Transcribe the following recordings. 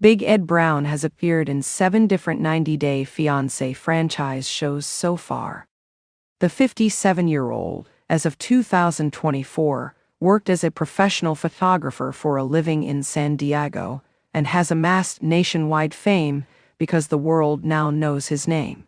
Big Ed Brown has appeared in 7 different 90-Day Fiancé franchise shows so far. The 57-year-old, as of 2024, worked as a professional photographer for a living in San Diego and has amassed nationwide fame because the world now knows his name.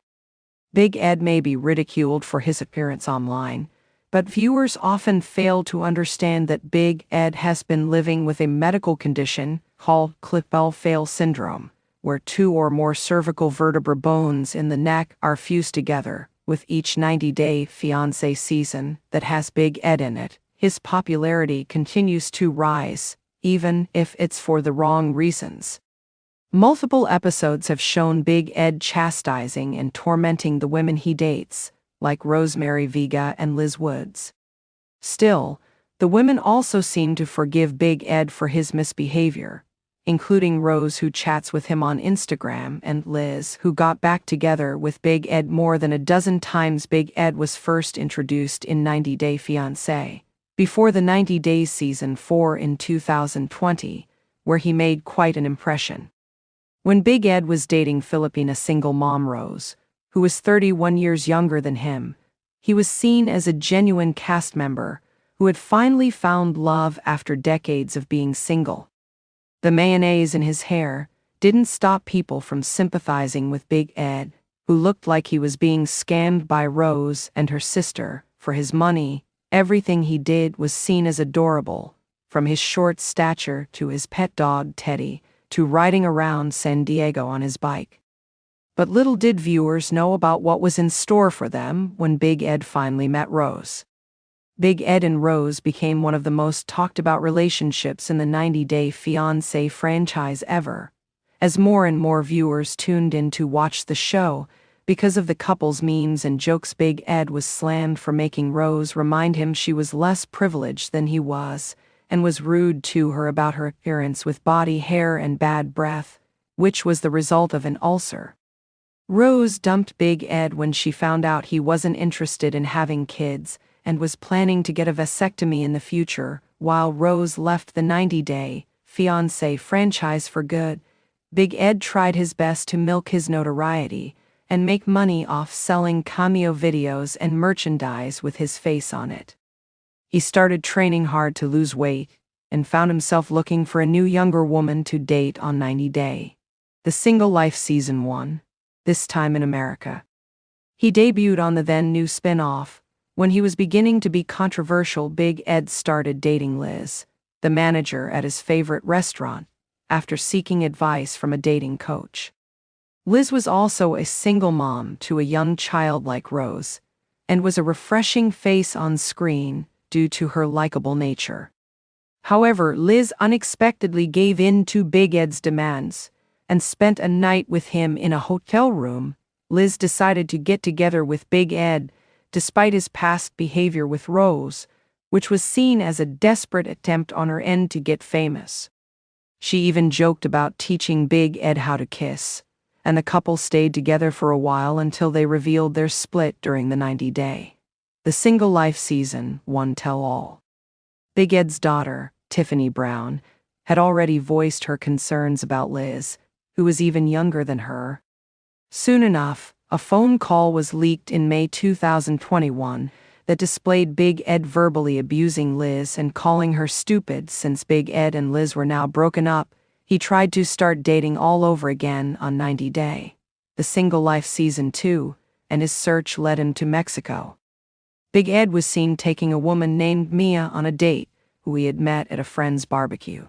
Big Ed may be ridiculed for his appearance online, but viewers often fail to understand that Big Ed has been living with a medical condition called Klippel-Feil syndrome, where 2 or more cervical vertebra bones in the neck are fused together. With each 90-Day Fiancé season that has Big Ed in it, his popularity continues to rise, even if it's for the wrong reasons. Multiple episodes have shown Big Ed chastising and tormenting the women he dates, like Rosemary Vega and Liz Woods. Still, the women also seem to forgive Big Ed for his misbehavior, including Rose, who chats with him on Instagram, and Liz, who got back together with Big Ed more than a dozen times. Big Ed was first introduced in 90-Day Fiancé, before the 90 Days Season 4 in 2020, where he made quite an impression. When Big Ed was dating Filipina single mom Rose, who was 31 years younger than him, he was seen as a genuine cast member who had finally found love after decades of being single. The mayonnaise in his hair didn't stop people from sympathizing with Big Ed, who looked like he was being scammed by Rose and her sister for his money. Everything he did was seen as adorable, from his short stature to his pet dog Teddy, to riding around San Diego on his bike. But little did viewers know about what was in store for them when Big Ed finally met Rose. Big Ed and Rose became one of the most talked about relationships in the 90-Day Fiancé franchise ever, as more and more viewers tuned in to watch the show. Because of the couple's memes and jokes, Big Ed was slammed for making Rose remind him she was less privileged than he was, and was rude to her about her appearance with body hair and bad breath, which was the result of an ulcer. Rose dumped Big Ed when she found out he wasn't interested in having kids and was planning to get a vasectomy in the future. While Rose left the 90-Day Fiancé franchise for good, Big Ed tried his best to milk his notoriety and make money off selling cameo videos and merchandise with his face on it. He started training hard to lose weight and found himself looking for a new younger woman to date on 90-Day. The Single Life Season 1, this time in America. He debuted on the then new spin-off. When he was beginning to be controversial, Big Ed started dating Liz, the manager at his favorite restaurant, after seeking advice from a dating coach. Liz was also a single mom to a young child like Rose, and was a refreshing face on screen due to her likable nature. However, Liz unexpectedly gave in to Big Ed's demands and spent a night with him in a hotel room. Liz decided to get together with Big Ed despite his past behavior with Rose, which was seen as a desperate attempt on her end to get famous. She even joked about teaching Big Ed how to kiss, and the couple stayed together for a while until they revealed their split during the 90-Day. The Single Life Season 1 tell-all. Big Ed's daughter, Tiffany Brown, had already voiced her concerns about Liz, who was even younger than her. Soon enough, a phone call was leaked in May 2021 that displayed Big Ed verbally abusing Liz and calling her stupid. Since Big Ed and Liz were now broken up, he tried to start dating all over again on 90-Day. The Single Life Season 2, and his search led him to Mexico. Big Ed was seen taking a woman named Mia on a date, who he had met at a friend's barbecue.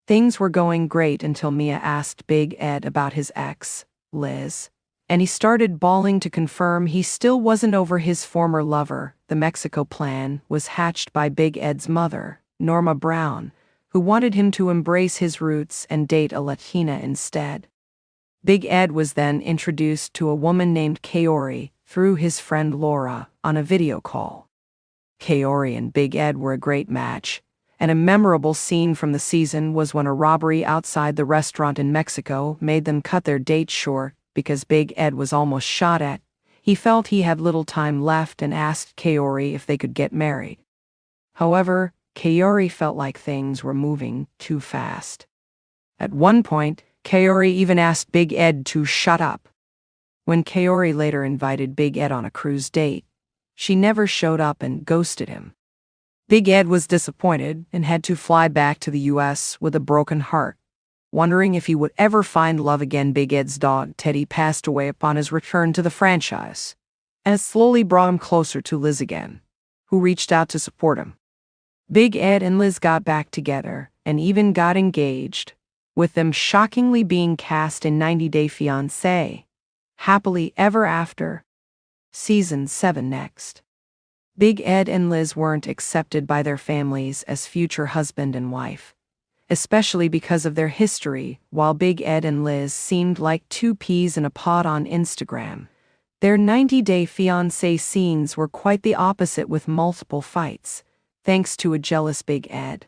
Things were going great until Mia asked Big Ed about his ex, Liz, and he started bawling to confirm he still wasn't over his former lover. The Mexico plan was hatched by Big Ed's mother, Norma Brown, who wanted him to embrace his roots and date a Latina instead. Big Ed was then introduced to a woman named Kaori through his friend Laura on a video call. Kaori and Big Ed were a great match, and a memorable scene from the season was when a robbery outside the restaurant in Mexico made them cut their date short because Big Ed was almost shot at. He felt he had little time left and asked Kaori if they could get married. However, Kaori felt like things were moving too fast. At one point, Kaori even asked Big Ed to shut up. When Kaori later invited Big Ed on a cruise date, she never showed up and ghosted him. Big Ed was disappointed and had to fly back to the US with a broken heart, wondering if he would ever find love again. Big Ed's dog, Teddy, passed away upon his return to the franchise, and it slowly brought him closer to Liz again, who reached out to support him. Big Ed and Liz got back together and even got engaged, with them shockingly being cast in 90 Day Fiancé, Happily Ever After. Season 7 next. Big Ed and Liz weren't accepted by their families as future husband and wife, especially because of their history. While Big Ed and Liz seemed like two peas in a pod on Instagram, their 90 Day Fiancé scenes were quite the opposite, with multiple fights, thanks to a jealous Big Ed.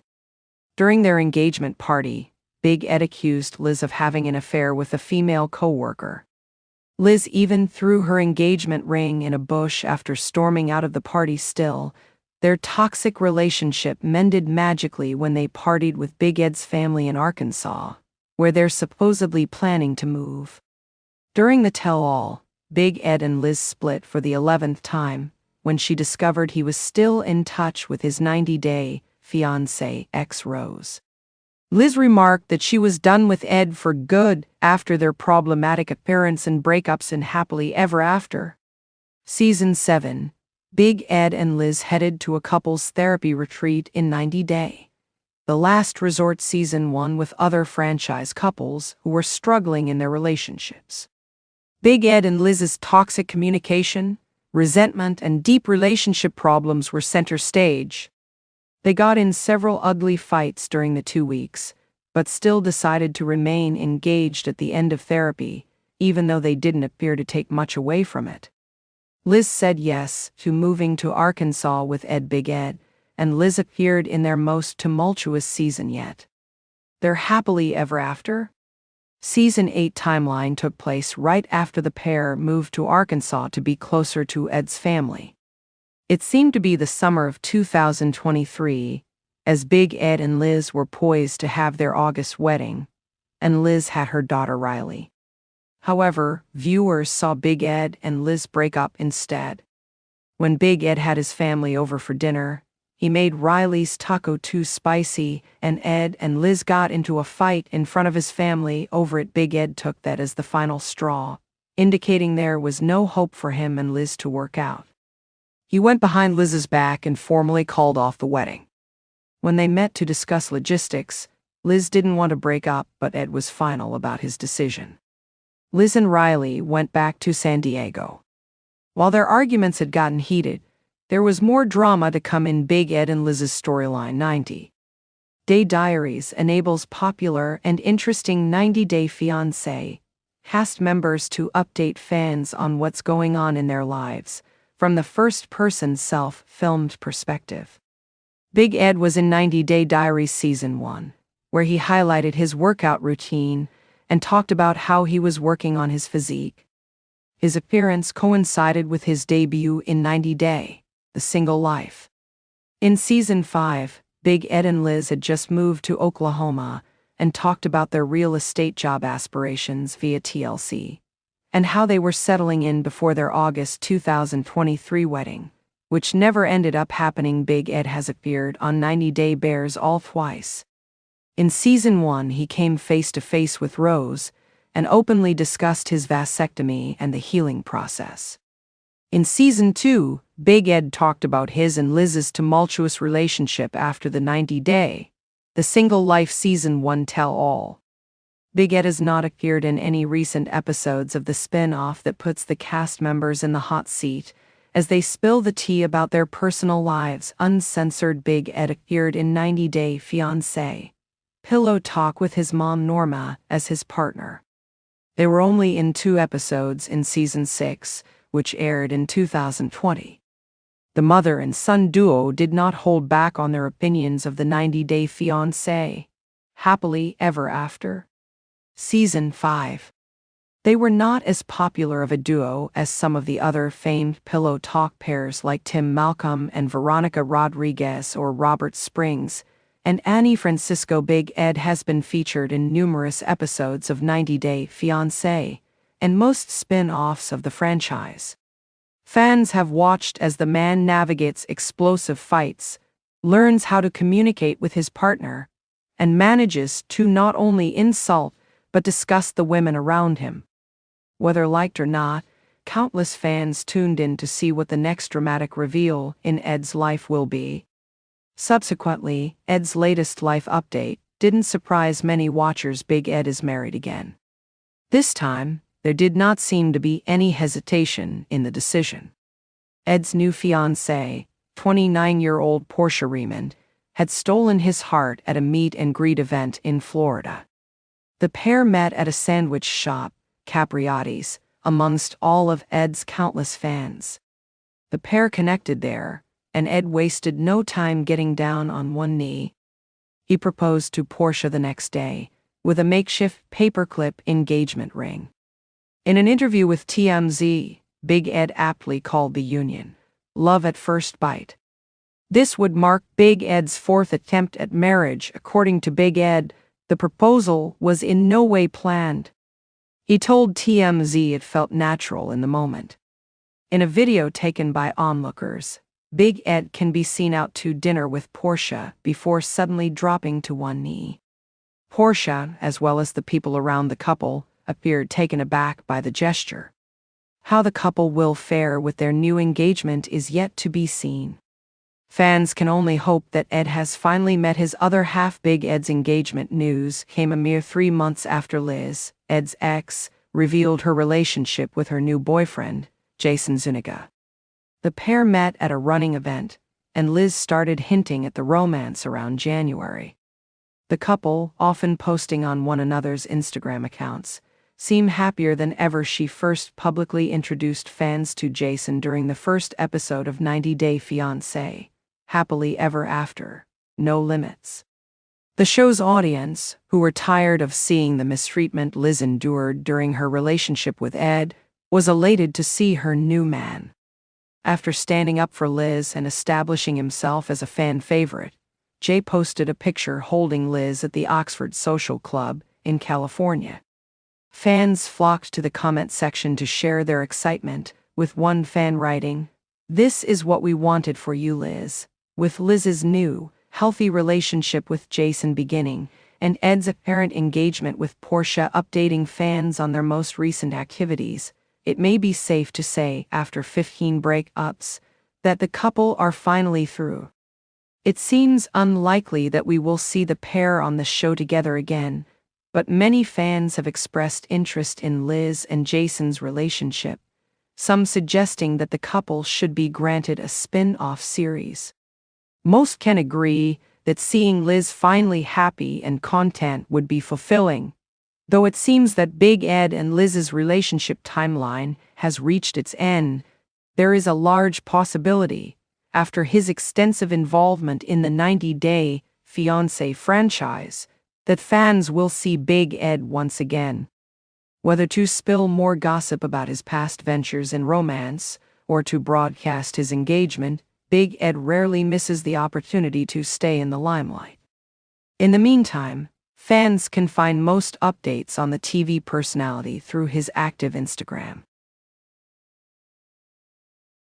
During their engagement party, Big Ed accused Liz of having an affair with a female co-worker. Liz even threw her engagement ring in a bush after storming out of the party. Still, their toxic relationship mended magically when they partied with Big Ed's family in Arkansas, where they're supposedly planning to move. During the tell-all, Big Ed and Liz split for the 11th time when she discovered he was still in touch with his 90-day fiancé ex Rose. Liz remarked that she was done with Ed for good after their problematic appearance and breakups in Happily Ever After. Season 7. Big Ed and Liz headed to a couples therapy retreat in 90 Day, the last resort. Season 1 with other franchise couples who were struggling in their relationships. Big Ed and Liz's toxic communication, resentment, and deep relationship problems were center stage. They got in several ugly fights during the 2 weeks, but still decided to remain engaged at the end of therapy, even though they didn't appear to take much away from it. Liz said yes to moving to Arkansas with Ed. Big Ed and Liz appeared in their most tumultuous season yet, their Happily Ever After. Season 8 timeline took place right after the pair moved to Arkansas to be closer to Ed's family. It seemed to be the summer of 2023, as Big Ed and Liz were poised to have their August wedding, and Liz had her daughter Riley. However, viewers saw Big Ed and Liz break up instead. When Big Ed had his family over for dinner, he made Riley's taco too spicy, and Ed and Liz got into a fight in front of his family over it. Big Ed took that as the final straw, indicating there was no hope for him and Liz to work out. He went behind Liz's back and formally called off the wedding. When they met to discuss logistics, Liz didn't want to break up, but Ed was final about his decision. Liz and Riley went back to San Diego. While their arguments had gotten heated, there was more drama to come in Big Ed and Liz's storyline. 90 Day Diaries enables popular and interesting 90 Day Fiancé cast members to update fans on what's going on in their lives, from the first-person self-filmed perspective. Big Ed was in 90 Day Diaries Season 1, where he highlighted his workout routine and talked about how he was working on his physique. His appearance coincided with his debut in 90 Day, The Single Life. In Season 5, Big Ed and Liz had just moved to Oklahoma and talked about their real estate job aspirations via TLC, and how they were settling in before their August 2023 wedding, which never ended up happening. Big Ed has appeared on 90 Day Bears all twice. In Season 1, he came face-to-face with Rose and openly discussed his vasectomy and the healing process. In Season 2, Big Ed talked about his and Liz's tumultuous relationship after the 90 Day, The Single Life Season 1 tell-all. Big Ed has not appeared in any recent episodes of the spin-off that puts the cast members in the hot seat as they spill the tea about their personal lives. Uncensored. Big Ed appeared in 90 Day Fiancé, Pillow Talk with his mom Norma as his partner. They were only in 2 episodes in Season 6, which aired in 2020. The mother and son duo did not hold back on their opinions of the 90 Day Fiancé, Happily Ever After. Season 5. They were not as popular of a duo as some of the other famed Pillow Talk pairs like Tim Malcolm and Veronica Rodriguez or Robert Springs and Annie Francisco. Big Ed has been featured in numerous episodes of 90 Day Fiancé and most spin-offs of the franchise. Fans have watched as the man navigates explosive fights, learns how to communicate with his partner, and manages to not only insult but disgust the women around him. Whether liked or not, countless fans tuned in to see what the next dramatic reveal in Ed's life will be. Subsequently, Ed's latest life update didn't surprise many watchers. Big Ed is married again. This time, there did not seem to be any hesitation in the decision. Ed's new fiancée, 29-year-old Portia Raymond, had stolen his heart at a meet and greet event in Florida. The pair met at a sandwich shop, Capriati's, amongst all of Ed's countless fans. The pair connected there, and Ed wasted no time getting down on one knee. He proposed to Portia the next day, with a makeshift paperclip engagement ring. In an interview with TMZ, Big Ed aptly called the union love at first bite. This would mark Big Ed's fourth attempt at marriage. According to Big Ed, the proposal was in no way planned. He told TMZ it felt natural in the moment. In a video taken by onlookers, Big Ed can be seen out to dinner with Portia before suddenly dropping to one knee. Portia, as well as the people around the couple, appeared taken aback by the gesture. How the couple will fare with their new engagement is yet to be seen. Fans can only hope that Ed has finally met his other half. Big Ed's engagement news came a mere 3 months after Liz, Ed's ex, revealed her relationship with her new boyfriend, Jason Zuniga. The pair met at a running event, and Liz started hinting at the romance around January. The couple, often posting on one another's Instagram accounts, seem happier than ever. She first publicly introduced fans to Jason during the first episode of 90 Day Fiancé, Happily Ever After, No Limits. The show's audience, who were tired of seeing the mistreatment Liz endured during her relationship with Ed, was elated to see her new man. After standing up for Liz and establishing himself as a fan favorite, Jay posted a picture holding Liz at the Oxford Social Club in California. Fans flocked to the comment section to share their excitement, with one fan writing, "This is what we wanted for you, Liz." With Liz's new, healthy relationship with Jason beginning, and Ed's apparent engagement with Portia updating fans on their most recent activities, it may be safe to say, after 15 breakups, that the couple are finally through. It seems unlikely that we will see the pair on the show together again, but many fans have expressed interest in Liz and Jason's relationship, some suggesting that the couple should be granted a spin-off series. Most can agree that seeing Liz finally happy and content would be fulfilling, though it seems that Big Ed and Liz's relationship timeline has reached its end. There is a large possibility, after his extensive involvement in the 90 Day Fiancé franchise, that fans will see Big Ed once again. Whether to spill more gossip about his past ventures in romance, or to broadcast his engagement, Big Ed rarely misses the opportunity to stay in the limelight. In the meantime, fans can find most updates on the TV personality through his active Instagram.